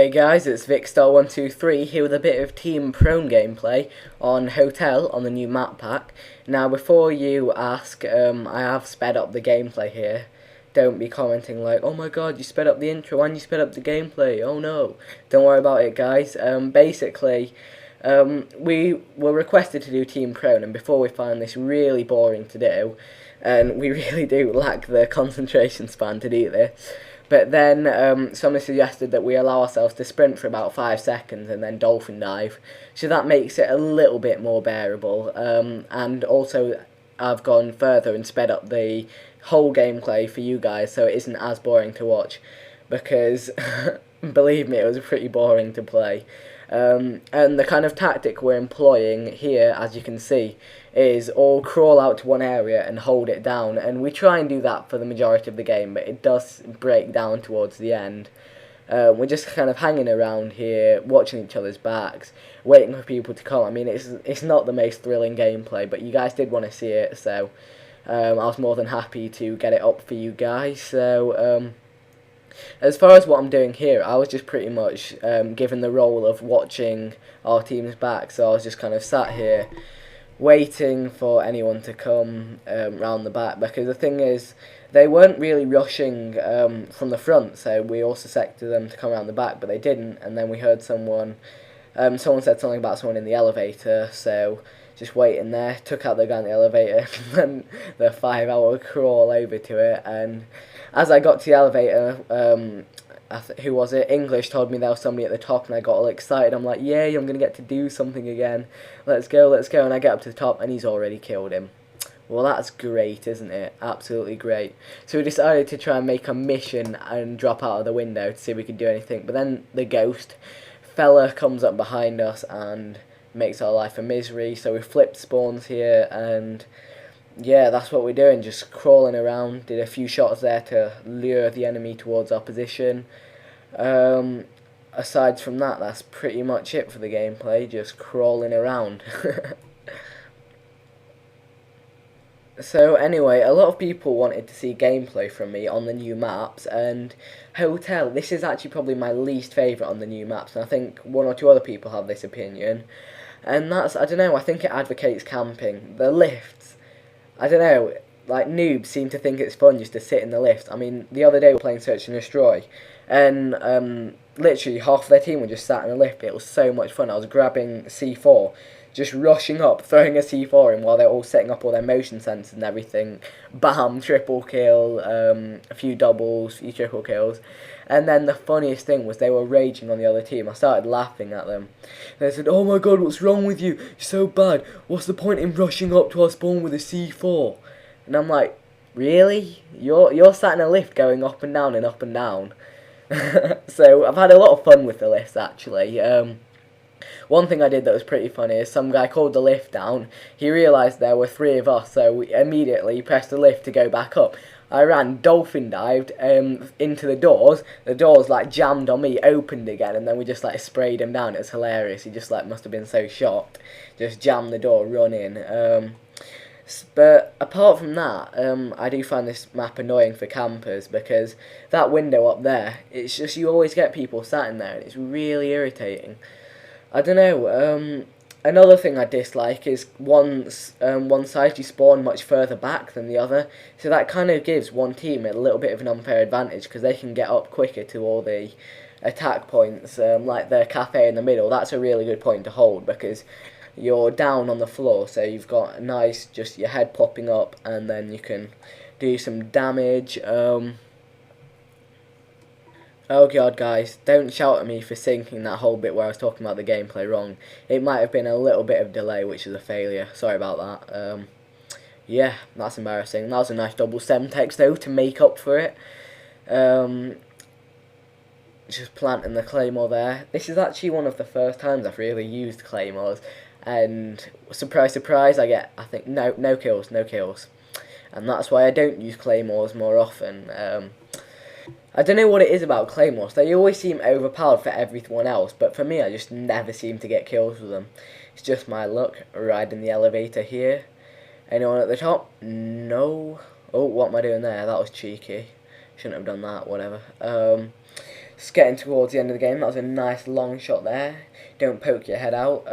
Hey guys, it's Vikstar123 here with a bit of Team Prone gameplay on Hotel on the new map pack. Now before you ask, I have sped up the gameplay here. Don't be commenting like, oh my god, you sped up the intro and you sped up the gameplay, oh no. Don't worry about it guys. Basically, we were requested to do Team Prone, and before we find this really boring to do, and we really do lack the concentration span to do this. But then somebody suggested that we allow ourselves to sprint for about 5 seconds and then dolphin dive. So that makes it a little bit more bearable. And also I've gone further and sped up the whole gameplay for you guys so it isn't as boring to watch. Because, believe me, it was pretty boring to play. And the kind of tactic we're employing here, as you can see, is all crawl out to one area and hold it down, and we try and do that for the majority of the game, but it does break down towards the end. We're just kind of hanging around here, watching each other's backs, waiting for people to come. I mean, it's not the most thrilling gameplay, but you guys did want to see it, so I was more than happy to get it up for you guys. So as far as what I'm doing here, I was just pretty much given the role of watching our team's back, so I was just kind of sat here waiting for anyone to come round the back, because the thing is, they weren't really rushing from the front, so we also expected them to come around the back, but they didn't, and then we heard someone said something about someone in the elevator, so just waiting there, took out the guy in the elevator, and the 5-hour crawl over to it, and as I got to the elevator, who was it? English told me there was somebody at the top, and I got all excited. I'm like, yay, I'm going to get to do something again. Let's go, and I get up to the top, and he's already killed him. Well, that's great, isn't it? Absolutely great. So we decided to try and make a mission and drop out of the window to see if we could do anything. But then the ghost fella comes up behind us and makes our life a misery. So we flipped spawns here, and yeah, that's what we're doing, just crawling around. Did a few shots there to lure the enemy towards our position. Aside from that, that's pretty much it for the gameplay, just crawling around. So anyway, a lot of people wanted to see gameplay from me on the new maps, and Hotel, this is actually probably my least favourite on the new maps, and I think one or two other people have this opinion. And that's, I don't know, I think it advocates camping. The lifts, I don't know, like noobs seem to think it's fun just to sit in the lift. I mean, the other day we were playing Search and Destroy, and literally half of their team were just sat in the lift. It was so much fun. I was grabbing C4, just rushing up, throwing a C4 in while they're all setting up all their motion sensors and everything. Bam, triple kill, a few doubles, a few triple kills. And then the funniest thing was they were raging on the other team. I started laughing at them. They said, oh my god, what's wrong with you? You're so bad. What's the point in rushing up to our spawn with a C4? And I'm like, really? You're sat in a lift going up and down and up and down. So I've had a lot of fun with the lifts actually. One thing I did that was pretty funny is some guy called the lift down. He realised there were 3 of us, so we immediately pressed the lift to go back up. I ran, dolphin dived into the doors. The doors like jammed on me, opened again, and then we just like sprayed him down. It was hilarious. He just like must have been so shocked. Just jammed the door, run in. But apart from that, I do find this map annoying for campers, because that window up there, it's just you always get people sat in there, and it's really irritating. I don't know. Another thing I dislike is one side you spawn much further back than the other, so that kind of gives one team a little bit of an unfair advantage, because they can get up quicker to all the attack points, like the cafe in the middle. That's a really good point to hold, because you're down on the floor, so you've got a nice, just your head popping up, and then you can do some damage. Oh god guys, don't shout at me for syncing that whole bit where I was talking about the gameplay wrong. It might have been a little bit of delay, which is a failure. Sorry about that. Yeah, that's embarrassing. That was a nice double semtex though to make up for it. Just planting the claymore there. This is actually one of the first times I've really used claymores, and surprise surprise, I get, I think, no kills, and that's why I don't use claymores more often. I don't know what it is about claymores. They always seem overpowered for everyone else, but for me I just never seem to get kills with them. It's just my luck. Riding the elevator here. Anyone at the top? No. Oh, what am I doing there? That was cheeky. Shouldn't have done that, whatever. It's getting towards the end of the game. That was a nice long shot there. Don't poke your head out.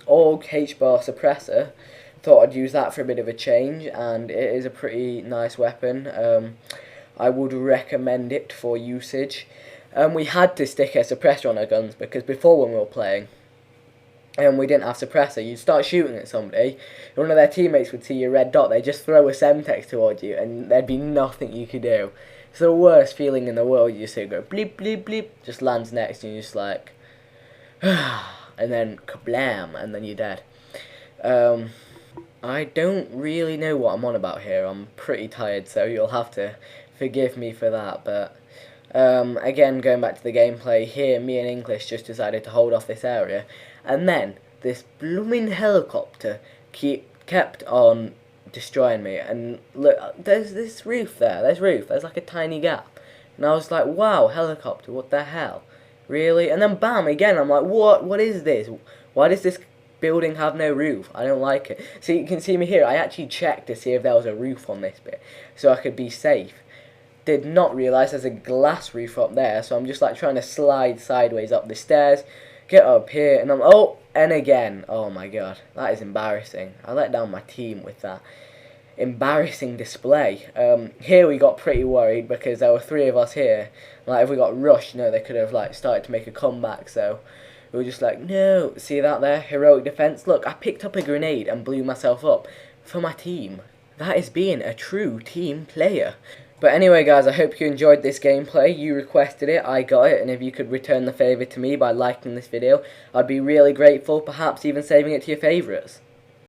Org H-bar suppressor. Thought I'd use that for a bit of a change, and it is a pretty nice weapon. I would recommend it for usage. We had to stick a suppressor on our guns because before when we were playing, we didn't have suppressor. You'd start shooting at somebody, one of their teammates would see your red dot, they'd just throw a semtex towards you, and there'd be nothing you could do. It's the worst feeling in the world. You just go bleep bleep bleep, just lands next, and you're just like, and then kablam, and then you're dead. I don't really know what I'm on about here. I'm pretty tired, so you'll have to forgive me for that. But again, going back to the gameplay here, me and English just decided to hold off this area, and then this blooming helicopter kept on destroying me. And look, there's this roof there. There's like a tiny gap, and I was like, wow, helicopter, what the hell, really? And then bam, again, I'm like, what is this? Why does this building have no roof? I don't like it. So you can see me here, I actually checked to see if there was a roof on this bit so I could be safe. Did not realise there's a glass roof up there, so I'm just like trying to slide sideways up the stairs, get up here, and and again, oh my god, that is embarrassing. I let down my team with that embarrassing display. Here we got pretty worried because there were 3 of us here. Like, if we got rushed, they could have like started to make a comeback, so we were just like, no. See that there? Heroic defense. Look, I picked up a grenade and blew myself up for my team. That is being a true team player. But anyway, guys, I hope you enjoyed this gameplay. You requested it, I got it, and if you could return the favour to me by liking this video, I'd be really grateful, perhaps even saving it to your favourites.